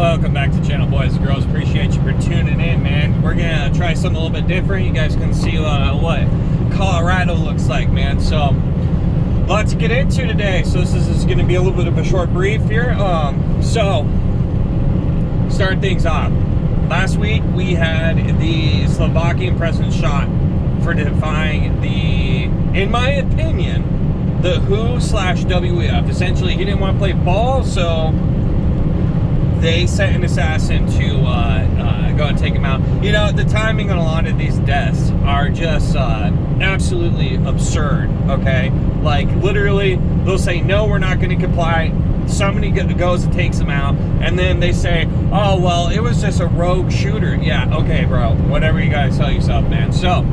Welcome back to the channel, boys and girls. Appreciate you for tuning in, man. We're gonna try something a little bit different. You guys can see what Colorado looks like, man. So, lot to get into today. So this is gonna be a little bit of a short brief here. So start things off. Last week we had the Slovakian president shot for defying the, in my opinion, the WHO/WEF. Essentially, he didn't want to play ball, so they sent an assassin to go and take him out. You know, the timing on a lot of these deaths are just absolutely absurd, okay? Like, literally, they'll say, no, we're not going to comply. Somebody goes and takes him out, and then they say, oh, well, it was just a rogue shooter. Yeah, okay, bro. Whatever you guys tell yourself, man. So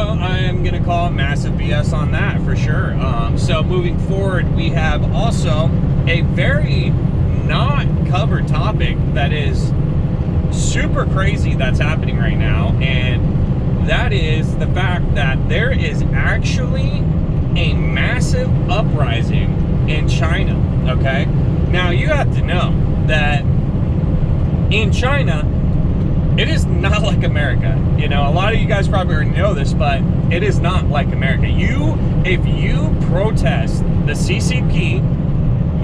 I'm going to call it massive BS on that for sure. So moving forward, we have also a very not covered topic that is super crazy that's happening right now, and that is the fact that there is actually a massive uprising in China, okay? Now, you have to know that in China, it is not like America. You know, a lot of you guys probably already know this, but it is not like America. If you protest the CCP,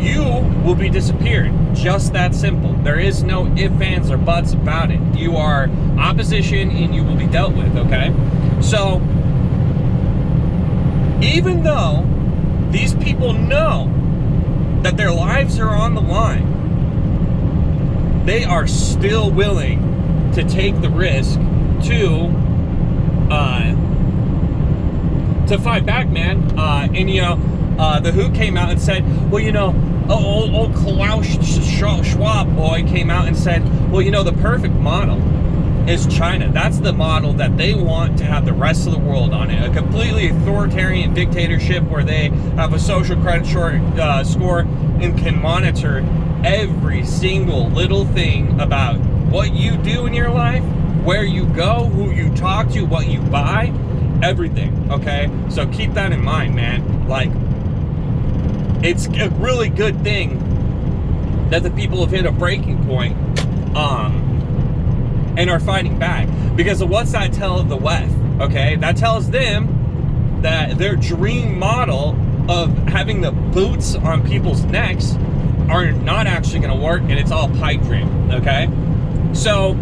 you will be disappeared. Just that simple. There is no ifs, ands, or buts about it. You are opposition and you will be dealt with, okay? So, even though these people know that their lives are on the line, they are still willing to take the risk to fight back, man. And you know, the WHO came out and said, well, you know, old Klaus Schwab boy came out and said, well, you know, the perfect model is China. That's the model that they want to have the rest of the world on it. A completely authoritarian dictatorship where they have a social credit score and can monitor every single little thing about what you do in your life, where you go, who you talk to, what you buy, everything, okay? So keep that in mind, man. Like, it's a really good thing that the people have hit a breaking point and are fighting back. Because what's that tell the West, okay? That tells them that their dream model of having the boots on people's necks are not actually going to work, and it's all pipe dream, okay? So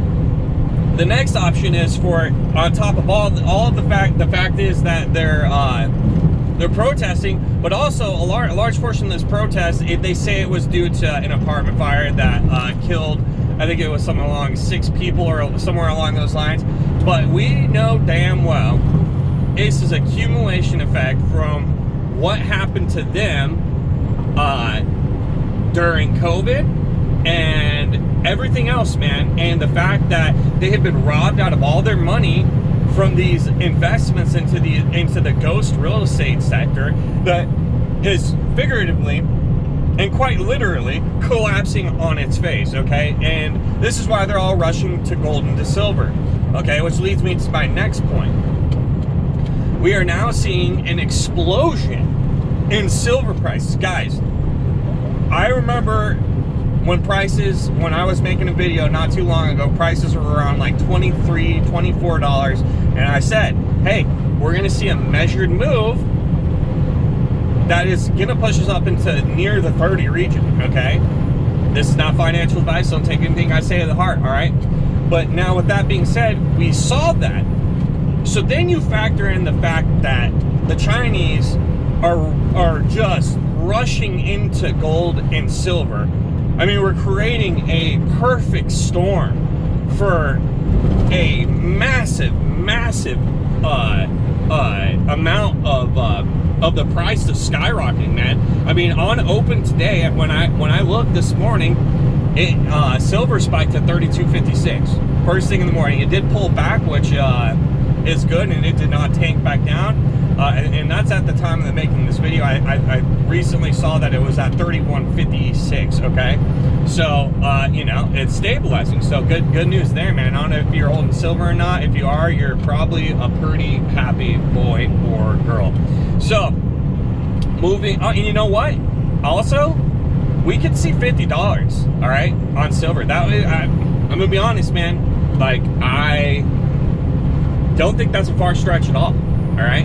the next option is for, on top of all of the fact is that they're protesting, but also a large portion of this protest, they say it was due to an apartment fire that killed, I think it was something along 6 people or somewhere along those lines. But we know damn well this is accumulation effect from what happened to them during COVID and everything else, man. And the fact that they have been robbed out of all their money from these investments into the ghost real estate sector that is figuratively and quite literally collapsing on its face, okay? And this is why they're all rushing to gold and to silver, okay? Which leads me to my next point. We are now seeing an explosion in silver prices. Guys, I remember when I was making a video not too long ago, prices were around like $23, $24, and I said, hey, we're gonna see a measured move that is gonna push us up into near the 30 region, okay? This is not financial advice, don't take anything I say to the heart, all right? But now with that being said, we saw that. So then you factor in the fact that the Chinese are just rushing into gold and silver. I mean, we're creating a perfect storm for a massive amount of the price of skyrocketing, man. I mean, on open today, when I looked this morning, silver spiked to $32.56 first thing in the morning. It did pull back, which is good, and it did not tank back down. And that's at the time of the making this video. I recently saw that it was at $31.56, okay? So, you know, it's stabilizing. So good news there, man. I don't know if you're holding silver or not. If you are, you're probably a pretty happy boy or girl. So, moving on, and you know what? Also, we could see $50, all right, on silver. I'm gonna be honest, man. Like, I don't think that's a far stretch at all right?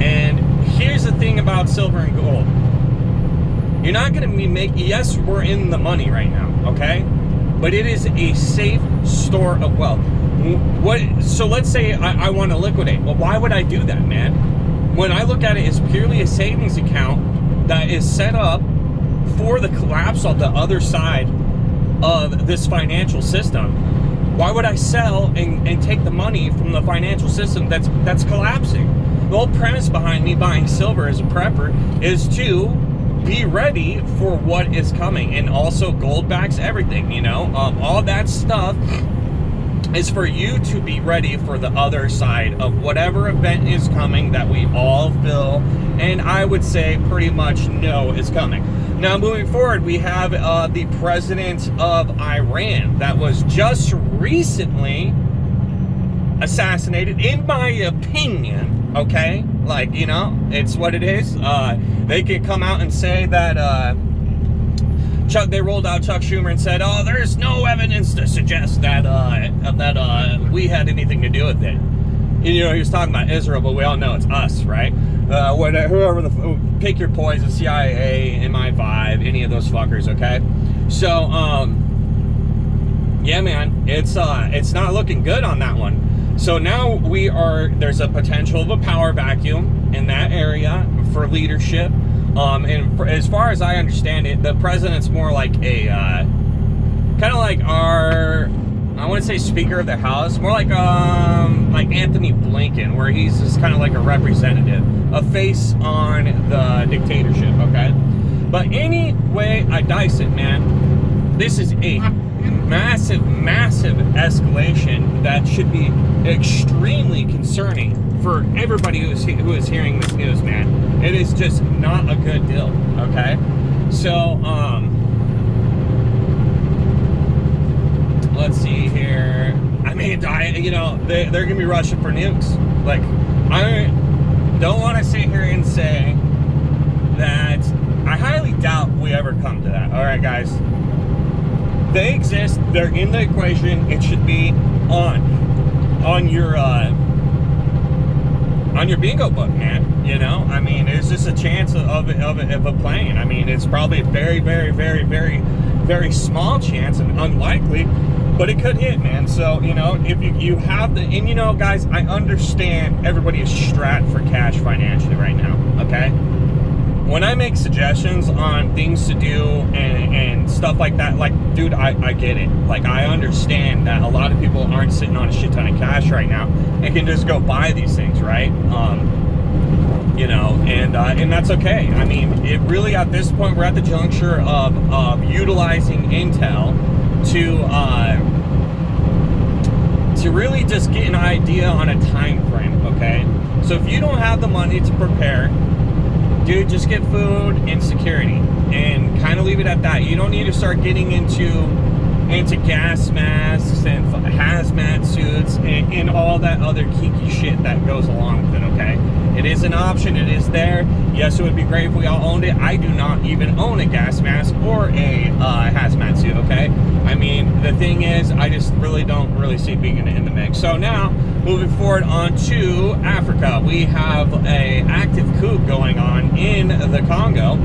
And here's the thing about silver and gold. You're not gonna be yes, we're in the money right now, okay? But it is a safe store of wealth. So let's say I want to liquidate. Well, why would I do that, man? When I look at it, it's purely a savings account that is set up for the collapse of the other side of this financial system. Why would I sell and take the money from the financial system that's collapsing? The whole premise behind me buying silver as a prepper is to be ready for what is coming. And also gold backs everything, you know? All that stuff is for you to be ready for the other side of whatever event is coming that we all feel, and I would say pretty much know is coming. Now, moving forward, we have the president of Iran that was just recently assassinated, in my opinion, okay? Like, you know, it's what it is. They could come out and say that they rolled out Chuck Schumer and said, oh, there's no evidence to suggest that we had anything to do with it. You know, he was talking about Israel, but we all know it's us, right? Whoever pick your poison, CIA, MI5, any of those fuckers, okay? So, yeah, man, it's not looking good on that one. So now there's a potential of a power vacuum in that area for leadership. As far as I understand it, the president's more like a, kind of like our, I want to say Speaker of the House, more like Anthony Blinken, where he's just kind of like a representative, a face on the dictatorship, okay? But anyway, I dice it, man. This is a massive, massive escalation that should be extremely concerning for everybody who is hearing this news, man. It is just not a good deal, okay? So, let's see here. I mean, they're going to be rushing for nukes. Like, I don't want to sit here and say that I highly doubt we ever come to that. All right, guys. They exist. They're in the equation. It should be on your bingo book, man. You know, I mean, it's just a chance of a plane. I mean, it's probably a very, very, very, very, very small chance and unlikely, but it could hit, man. So, you know, if you have and you know, guys, I understand everybody is strapped for cash financially right now, okay? When I make suggestions on things to do and stuff like that, like, dude, I get it. Like, I understand that a lot of people aren't sitting on a shit ton of cash right now and can just go buy these things, right? You know, and that's okay. I mean, it really, at this point, we're at the juncture of utilizing Intel to really just get an idea on a time frame, okay? So if you don't have the money to prepare, dude, just get food and security and kind of leave it at that. You don't need to start getting into gas masks and hazmat suits and all that other kinky shit that goes along with it, okay? It is an option. It is there. Yes, it would be great if we all owned it. I do not even own a gas mask or a hazmat suit, okay? I mean, the thing is, I just don't really see being in the mix. So now, moving forward on to Africa, we have a active coup going on in the Congo.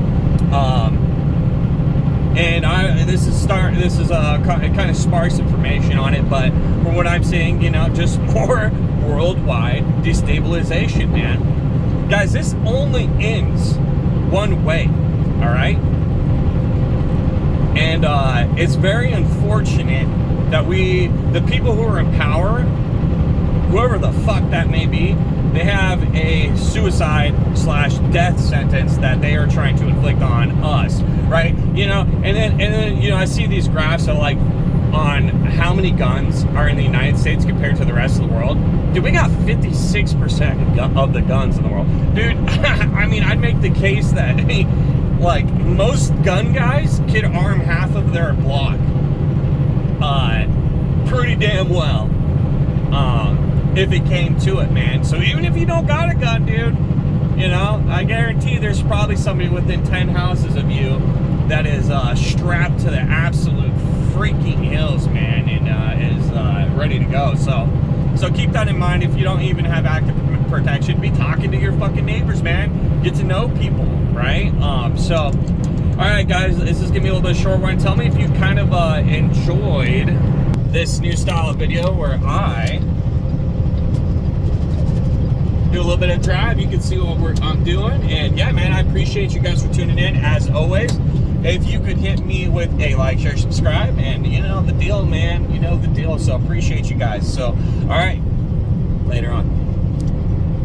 And this is kind of sparse information on it, but from what I'm seeing, you know, just more worldwide destabilization, man. Guys, this only ends one way, all right? And it's very unfortunate that the people who are in power, whoever the fuck that may be, they have a suicide/death sentence that they are trying to inflict on us, right? You know, and then you know, I see these graphs of like on how many guns are in the United States compared to the rest of the world. Dude, we got 56% of the guns in the world. Dude, I mean, I'd make the case that like most gun guys could arm half of their block pretty damn well. If it came to it, man. So even if you don't got a gun, dude, you know, I guarantee there's probably somebody within 10 houses of you that is strapped to the absolute freaking hills, man, and is ready to go. So keep that in mind. If you don't even have active protection, be talking to your fucking neighbors, man. Get to know people, right? So, all right, guys, this is gonna be a little bit short one. Tell me if you kind of enjoyed this new style of video where I do a little bit of drive. You can see what I'm doing, and yeah, man, I appreciate you guys for tuning in as always. If you could hit me with a like, share, subscribe, and you know the deal, man. You know the deal. So appreciate you guys. So, all right, later on.